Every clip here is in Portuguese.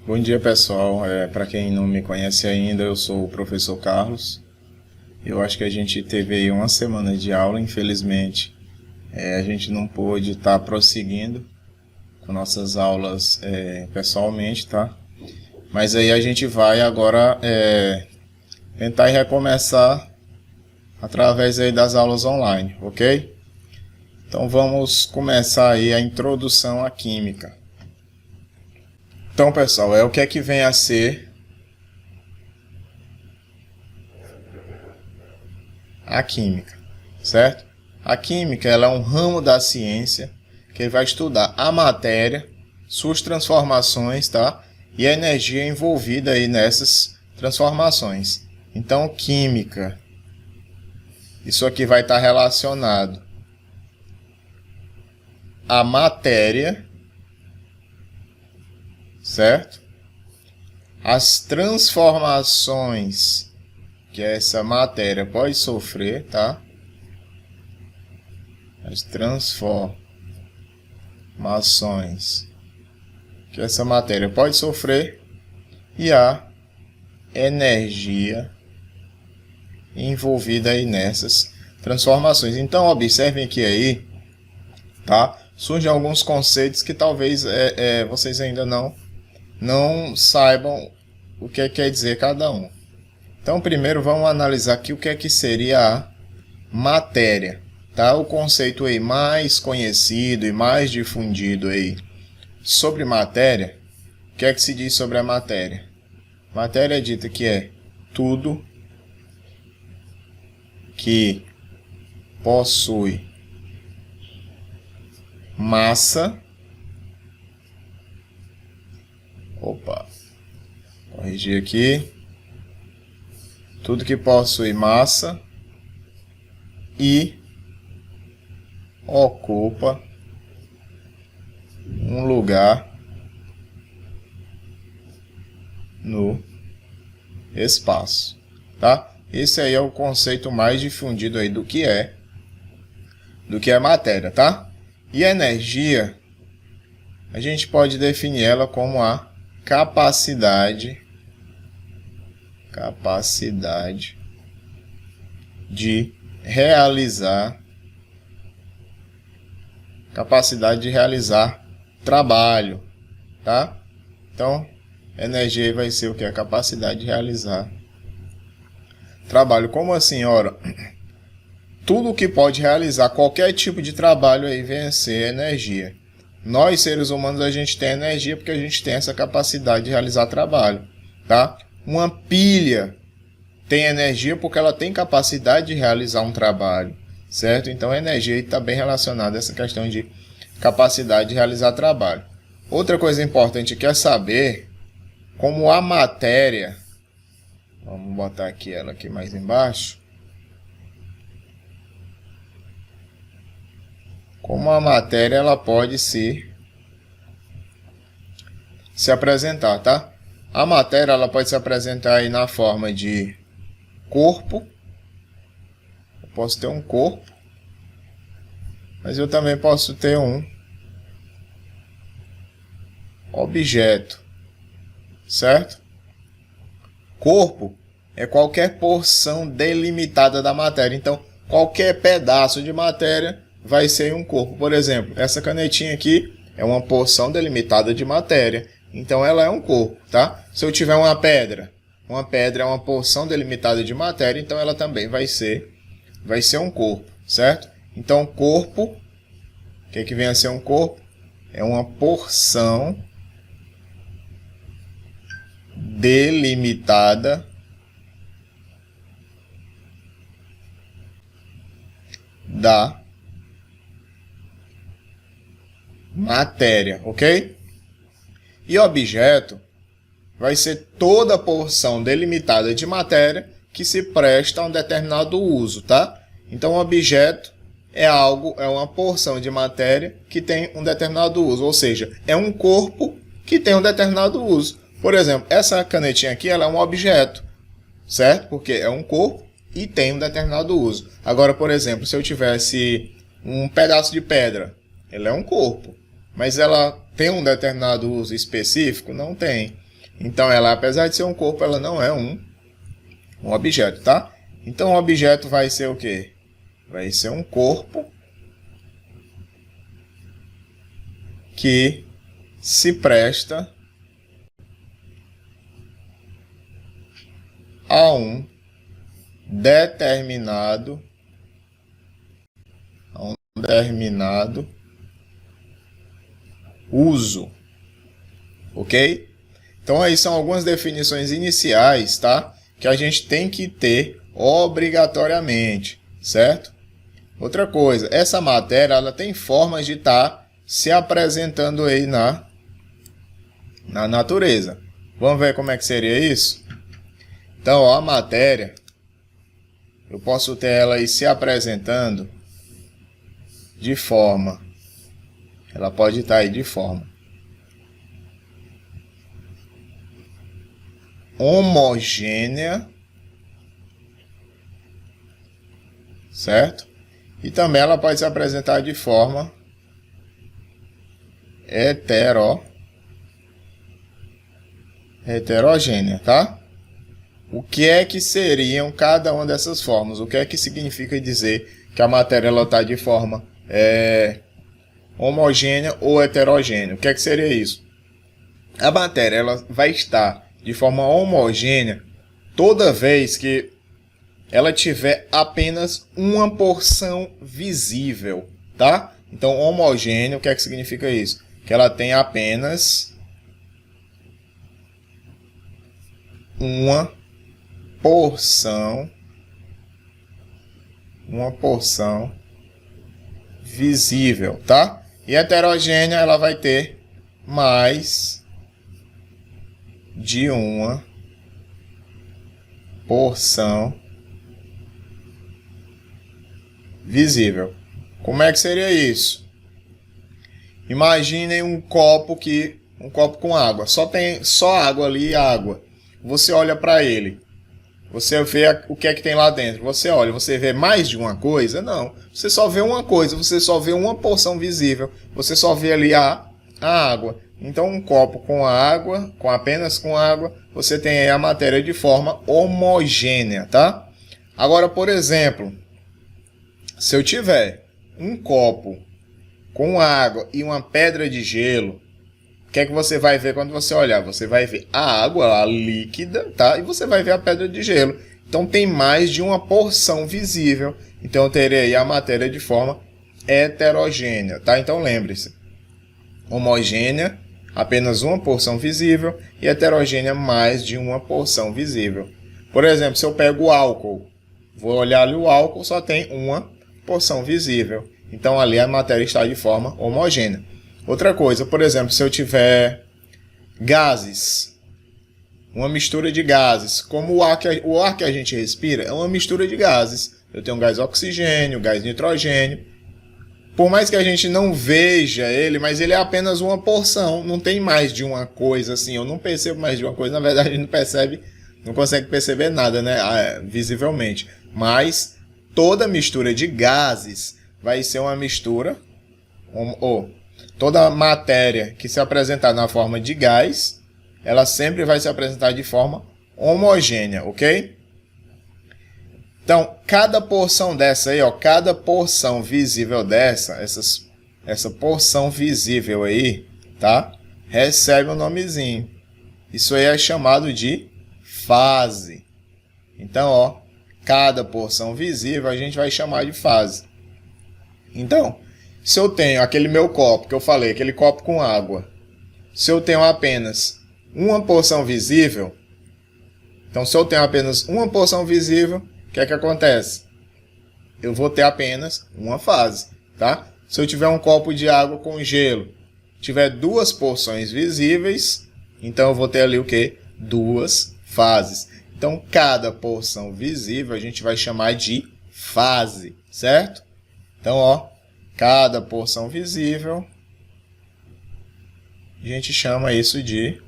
Bom dia, pessoal. Para quem não me conhece ainda, eu sou o professor Carlos. Eu acho que a gente teve aí uma semana de aula, infelizmente. A gente não pôde estar prosseguindo com nossas aulas pessoalmente, tá? Mas aí a gente vai agora tentar recomeçar através aí das aulas online, ok? Então vamos começar aí a introdução à química. Então, pessoal, o que é que vem a ser a química, certo? A química ela é um ramo da ciência que vai estudar a matéria, suas transformações, tá? E a energia envolvida aí nessas transformações. Então, química, isso aqui vai estar relacionado à matéria, certo? As transformações que essa matéria pode sofrer, tá? As transformações que essa matéria pode sofrer e a energia envolvida aí nessas transformações. Então, observem que aí, tá? Surgem alguns conceitos que talvez vocês ainda não saibam o que quer dizer cada um. Então, primeiro vamos analisar aqui o que seria a matéria, tá? O conceito aí mais conhecido e mais difundido aí sobre matéria. O que se diz sobre a matéria? Matéria é dita que é tudo que possui massa. Corrigir aqui. Tudo que possui massa e ocupa um lugar no espaço, tá? Esse aí é o conceito mais difundido aí do que é matéria, tá? E a energia, a gente pode definir ela como a capacidade de realizar trabalho, tá? Então, energia vai ser o que? A capacidade de realizar trabalho. Como assim, ora? Tudo que pode realizar qualquer tipo de trabalho aí vem a ser energia. Nós, seres humanos, a gente tem energia porque a gente tem essa capacidade de realizar trabalho, tá? Uma pilha tem energia porque ela tem capacidade de realizar um trabalho, certo? Então, a energia está bem relacionada a essa questão de capacidade de realizar trabalho. Outra coisa importante que é saber como a matéria, vamos botar aqui ela aqui mais embaixo, como a matéria ela pode se apresentar, tá? A matéria ela pode se apresentar aí na forma de corpo. Eu posso ter um corpo, mas eu também posso ter um objeto, certo? Corpo é qualquer porção delimitada da matéria. Então, qualquer pedaço de matéria vai ser um corpo. Por exemplo, essa canetinha aqui é uma porção delimitada de matéria. Então, ela é um corpo, tá? Se eu tiver uma pedra é uma porção delimitada de matéria, então ela também vai ser um corpo, certo? Então, corpo, o que vem a ser um corpo? É uma porção delimitada da matéria, ok? E objeto vai ser toda porção delimitada de matéria que se presta a um determinado uso, tá? Então, objeto é uma porção de matéria que tem um determinado uso, ou seja, é um corpo que tem um determinado uso. Por exemplo, essa canetinha aqui ela é um objeto, certo? Porque é um corpo e tem um determinado uso. Agora, por exemplo, se eu tivesse um pedaço de pedra, ela é um corpo, mas ela tem um determinado uso específico? Não tem. Então ela, apesar de ser um corpo, ela não é um objeto, tá? Então o objeto vai ser o quê? Vai ser um corpo que se presta a um determinado uso, ok? Então aí são algumas definições iniciais, tá? Que a gente tem que ter obrigatoriamente, certo? Outra coisa, essa matéria ela tem formas de estar se apresentando aí na natureza. Vamos ver como é que seria isso? Então, ó, a matéria, eu posso ter ela aí se apresentando de forma, ela pode estar aí de forma homogênea, certo? E também ela pode se apresentar de forma heterogênea, tá? O que é que seriam cada uma dessas formas? O que é que significa dizer que a matéria está de forma homogênea ou heterogênea? O que é que seria isso? A matéria ela vai estar de forma homogênea toda vez que ela tiver apenas uma porção visível, tá? Então, homogêneo, o que é que significa isso? Que ela tem apenas uma porção visível, tá? E heterogênea, ela vai ter mais de uma porção visível. Como é que seria isso? Imaginem um copo com água. Só tem água ali, água. Você olha para ele. Você vê o que é que tem lá dentro. Você olha, você vê mais de uma coisa? Não. Você só vê uma coisa, você só vê uma porção visível. Você só vê ali a água. Então um copo com água, apenas com água, você tem aí a matéria de forma homogênea, tá? Agora, por exemplo, se eu tiver um copo com água e uma pedra de gelo, o que é que você vai ver quando você olhar? Você vai ver a água, a líquida, tá? E você vai ver a pedra de gelo. Então tem mais de uma porção visível. Então eu terei aí a matéria de forma heterogênea, tá? Então lembre-se, homogênea, apenas uma porção visível, e heterogênea, mais de uma porção visível. Por exemplo, se eu pego o álcool, vou olhar ali o álcool, só tem uma porção visível. Então ali a matéria está de forma homogênea. Outra coisa, por exemplo, se eu tiver gases, uma mistura de gases, como o ar que a gente respira é uma mistura de gases. Eu tenho gás oxigênio, gás nitrogênio. Por mais que a gente não veja ele, mas ele é apenas uma porção, não tem mais de uma coisa assim. Eu não percebo mais de uma coisa, na verdade a gente não percebe, não consegue perceber nada, né, visivelmente. Mas toda mistura de gases vai ser uma mistura, toda matéria que se apresentar na forma de gás, ela sempre vai se apresentar de forma homogênea, ok? Então, cada porção dessa aí, ó, cada porção visível essa porção visível aí, tá? Recebe um nomezinho. Isso aí é chamado de fase. Então, ó, cada porção visível a gente vai chamar de fase. Então, se eu tenho aquele meu copo que eu falei, aquele copo com água, se eu tenho apenas uma porção visível, então se eu tenho apenas uma porção visível, o que é que acontece? Eu vou ter apenas uma fase, tá? Se eu tiver um copo de água com gelo, tiver duas porções visíveis, então eu vou ter ali o quê? Duas fases. Então, cada porção visível a gente vai chamar de fase, certo? Então, ó, cada porção visível, a gente chama isso de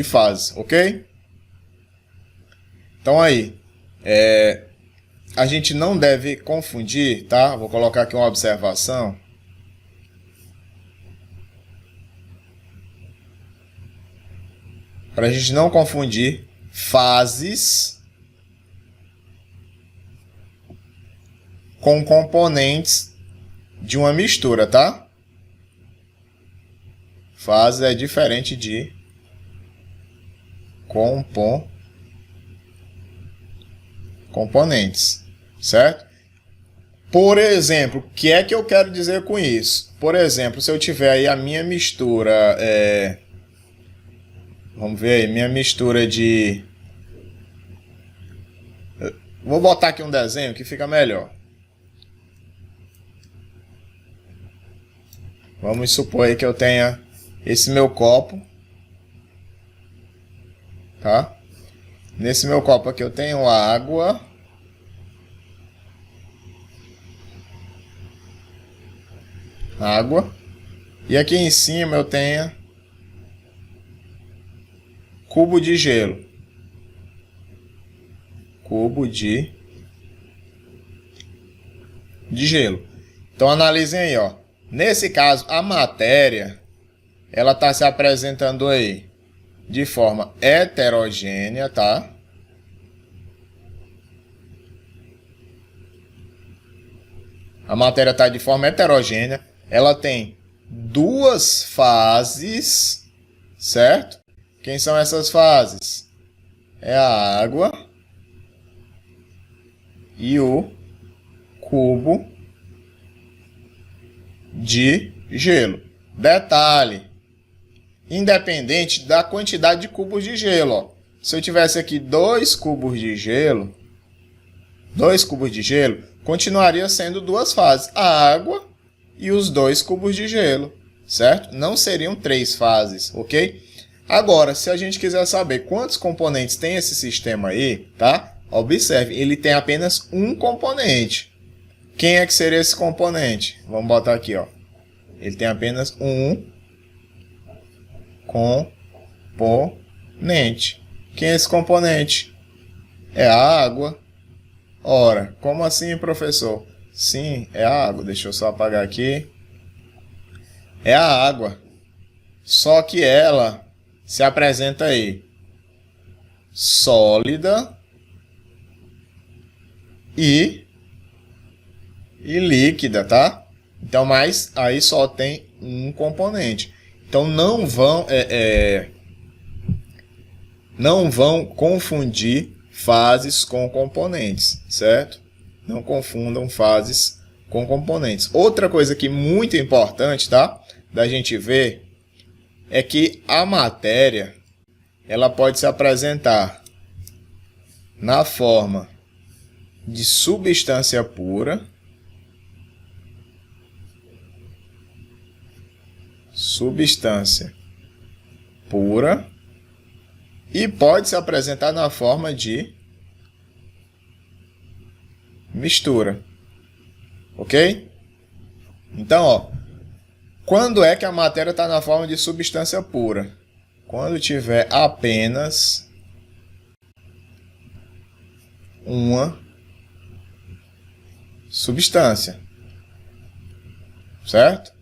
fase, ok? Então aí, a gente não deve confundir, tá? Vou colocar aqui uma observação. para a gente não confundir fases com componentes de uma mistura, tá? Fase é diferente de componentes, certo? Por exemplo, o que é que eu quero dizer com isso? Por exemplo, se eu tiver aí a minha mistura, vamos ver aí, minha mistura de... Vou botar aqui um desenho que fica melhor. Vamos supor aí que eu tenha esse meu copo, tá? Nesse meu copo aqui eu tenho água, e aqui em cima eu tenho cubo de gelo, gelo. Então analisem aí, ó. Nesse caso, a matéria, ela está se apresentando aí de forma heterogênea, tá? A matéria está de forma heterogênea. Ela tem duas fases, certo? Quem são essas fases? É a água e o cubo de gelo. Detalhe, independente da quantidade de cubos de gelo, ó. Se eu tivesse aqui dois cubos de gelo, continuaria sendo duas fases, a água e os dois cubos de gelo, certo? Não seriam três fases, ok? Agora, se a gente quiser saber quantos componentes tem esse sistema aí, tá? Observe, ele tem apenas um componente. Quem é que seria esse componente? Vamos botar aqui, ó. Ele tem apenas um componente. Quem é esse componente? É a água. Ora, como assim, professor? Sim, é a água. Deixa eu só apagar aqui. É a água. Só que ela se apresenta aí sólida e líquida, tá? Então, mas aí só tem um componente. Então não vão confundir fases com componentes, certo? Não confundam fases com componentes. Outra coisa que muito importante, tá? Da gente ver é que a matéria ela pode se apresentar na forma de substância pura, e pode se apresentar na forma de mistura, ok? Então, ó, quando é que a matéria está na forma de substância pura? Quando tiver apenas uma substância, certo?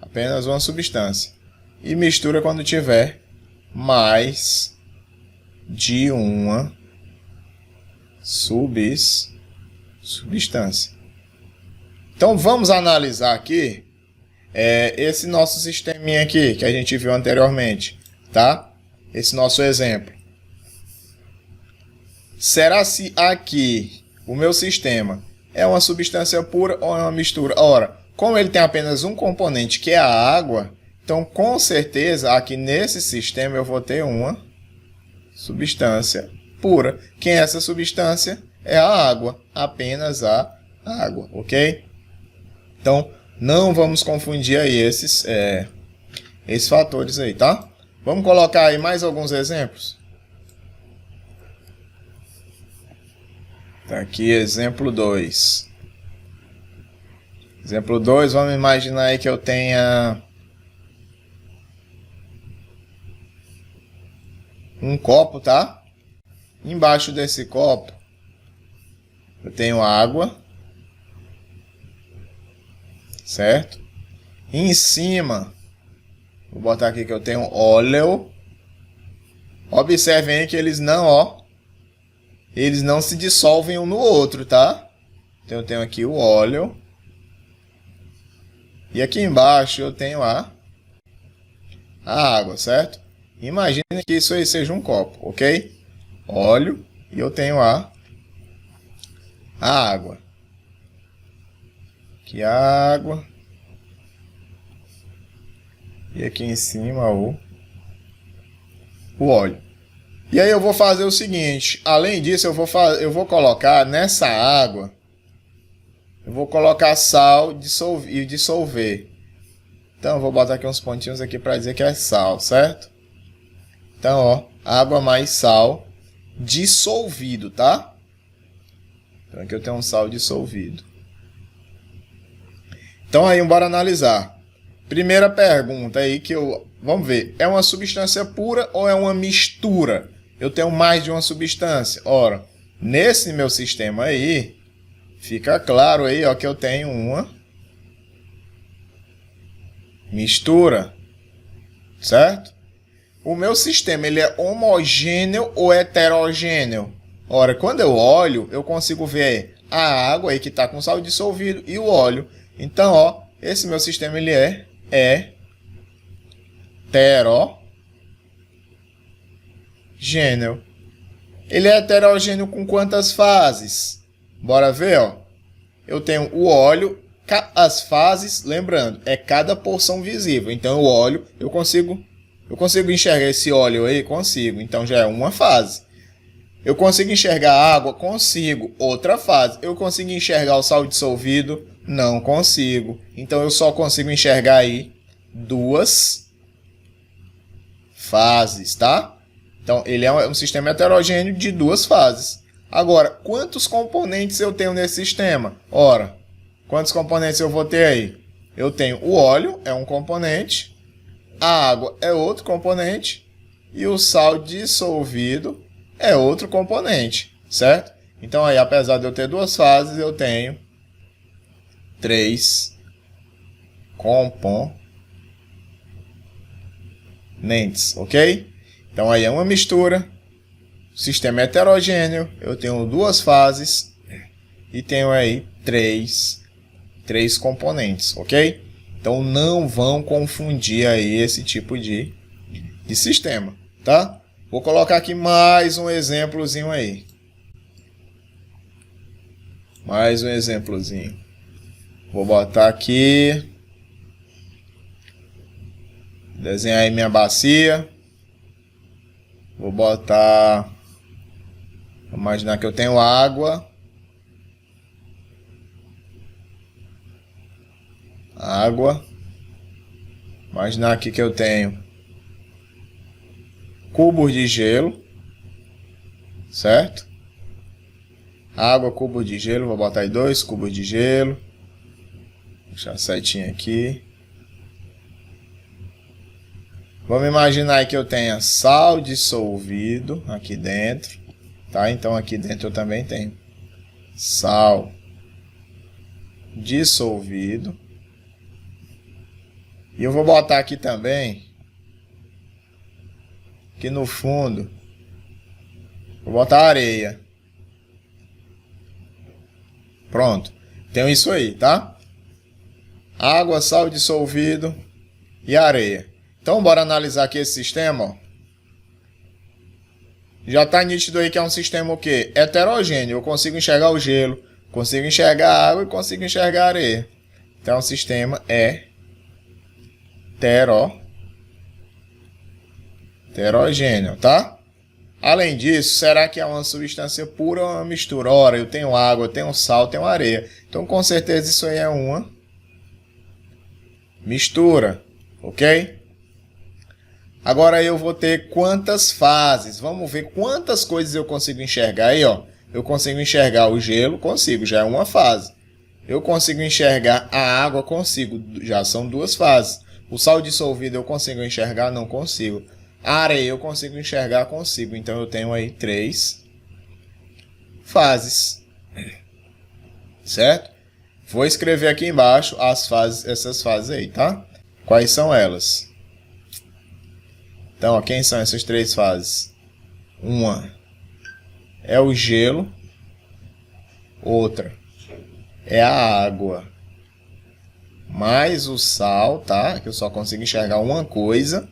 Apenas uma substância. E mistura quando tiver mais de uma substância. Então vamos analisar aqui esse nosso sisteminha aqui que a gente viu anteriormente, tá? Esse nosso exemplo. Será se aqui o meu sistema é uma substância pura ou é uma mistura? Ora, como ele tem apenas um componente que é a água, então com certeza aqui nesse sistema eu vou ter uma substância pura. Quem é essa substância? É a água, apenas a água, ok? Então não vamos confundir aí esses fatores aí, tá? Vamos colocar aí mais alguns exemplos. Tá aqui exemplo 2. Exemplo 2, vamos imaginar aí que eu tenha um copo, tá? Embaixo desse copo eu tenho água, certo? E em cima, vou botar aqui que eu tenho óleo Observem aí que eles não, ó, eles não se dissolvem um no outro, tá? Então eu tenho aqui o óleo. E aqui embaixo eu tenho a água, certo? Imagine que isso aí seja um copo, ok? Óleo e eu tenho a água. Aqui a água. E aqui em cima o óleo. E aí eu vou fazer o seguinte, além disso eu vou colocar nessa água, eu vou colocar sal e dissolver. Então eu vou botar aqui uns pontinhos aqui para dizer que é sal, certo? Então, ó, água mais sal dissolvido, tá? Então aqui eu tenho um sal dissolvido. Então aí, bora analisar. Primeira pergunta aí vamos ver, é uma substância pura ou é uma mistura? Eu tenho mais de uma substância. Ora, nesse meu sistema aí, fica claro aí, ó, que eu tenho uma mistura, certo? O meu sistema, ele é homogêneo ou heterogêneo? Ora, quando eu olho, eu consigo ver a água aí que está com sal dissolvido e o óleo. Então, ó, esse meu sistema, ele é heterogêneo. Ele é heterogêneo com quantas fases? Bora ver, ó. Eu tenho o óleo, as fases, lembrando, é cada porção visível. Então, o óleo, eu consigo enxergar esse óleo aí? Consigo. Então, já é uma fase. Eu consigo enxergar a água? Consigo. Outra fase. Eu consigo enxergar o sal dissolvido? Não consigo. Então, eu só consigo enxergar aí duas fases, tá? Então, ele é um sistema heterogêneo de duas fases. Agora, quantos componentes eu tenho nesse sistema? Ora, quantos componentes eu vou ter aí? Eu tenho o óleo, é um componente, a água é outro componente e o sal dissolvido é outro componente, certo? Então, aí, apesar de eu ter duas fases, eu tenho três componentes, ok? Então, aí é uma mistura, sistema heterogêneo, eu tenho duas fases e tenho aí três componentes, ok? Então, não vão confundir aí esse tipo de sistema, tá? Vou colocar aqui mais um exemplozinho aí. Mais um exemplozinho. Vou botar aqui. Desenhar aí minha bacia. Vou botar. Vou imaginar que eu tenho água. Imaginar aqui que eu tenho cubos de gelo, certo? Água, cubo de gelo, vou botar aí 2 cubos de gelo. Deixar certinho aqui. Vamos imaginar que eu tenha sal dissolvido aqui dentro, tá? Então aqui dentro eu também tenho sal dissolvido. E eu vou botar aqui também, aqui no fundo, vou botar areia. Pronto. Tenho isso aí, tá? Água, sal dissolvido e areia. Então, bora analisar aqui esse sistema, ó. Já está nítido aí que é um sistema o quê? Heterogêneo. Eu consigo enxergar o gelo, consigo enxergar a água e consigo enxergar a areia. Então, o sistema é heterogêneo, tá? Além disso, será que é uma substância pura ou uma mistura? Ora, eu tenho água, eu tenho sal, eu tenho areia. Então, com certeza, isso aí é uma mistura, ok? Agora eu vou ter quantas fases? Vamos ver quantas coisas eu consigo enxergar aí, ó. Eu consigo enxergar o gelo? Consigo, já é uma fase. Eu consigo enxergar a água? Consigo, já são duas fases. O sal dissolvido eu consigo enxergar? Não consigo. A areia eu consigo enxergar? Consigo. Então eu tenho aí 3 fases. Certo? Vou escrever aqui embaixo as fases, essas fases aí, tá? Quais são elas? Então, ó, quem são essas 3 fases? Uma é o gelo, outra é a água, mais o sal, tá? Que eu só consigo enxergar uma coisa.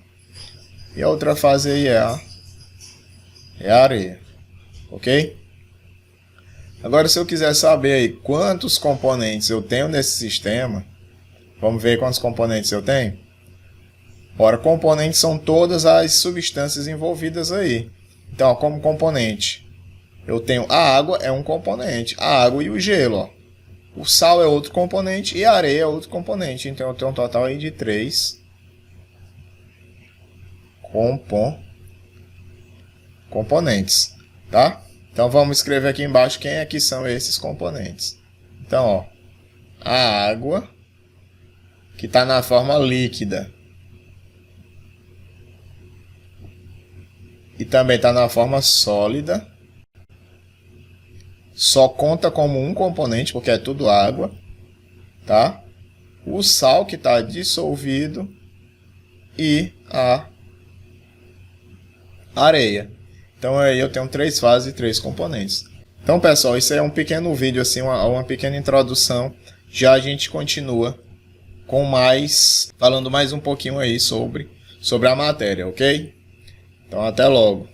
E a outra fase aí é a areia, ok? Agora, se eu quiser saber aí quantos componentes eu tenho nesse sistema, vamos ver quantos componentes eu tenho? Ora, componentes são todas as substâncias envolvidas aí. Então, ó, como componente, eu tenho a água, é um componente, a água e o gelo, ó. O sal é outro componente e a areia é outro componente. Então, eu tenho um total aí de 3 componentes, tá? Então, vamos escrever aqui embaixo quem é que são esses componentes. Então, ó, a água, que está na forma líquida, e também está na forma sólida, só conta como um componente, porque é tudo água, tá? O sal, que está dissolvido, e a areia. Então aí eu tenho 3 fases e 3 componentes. Então, pessoal, isso aí é um pequeno vídeo, assim, uma pequena introdução. Já a gente continua com falando mais um pouquinho aí sobre a matéria, ok? Então, até logo.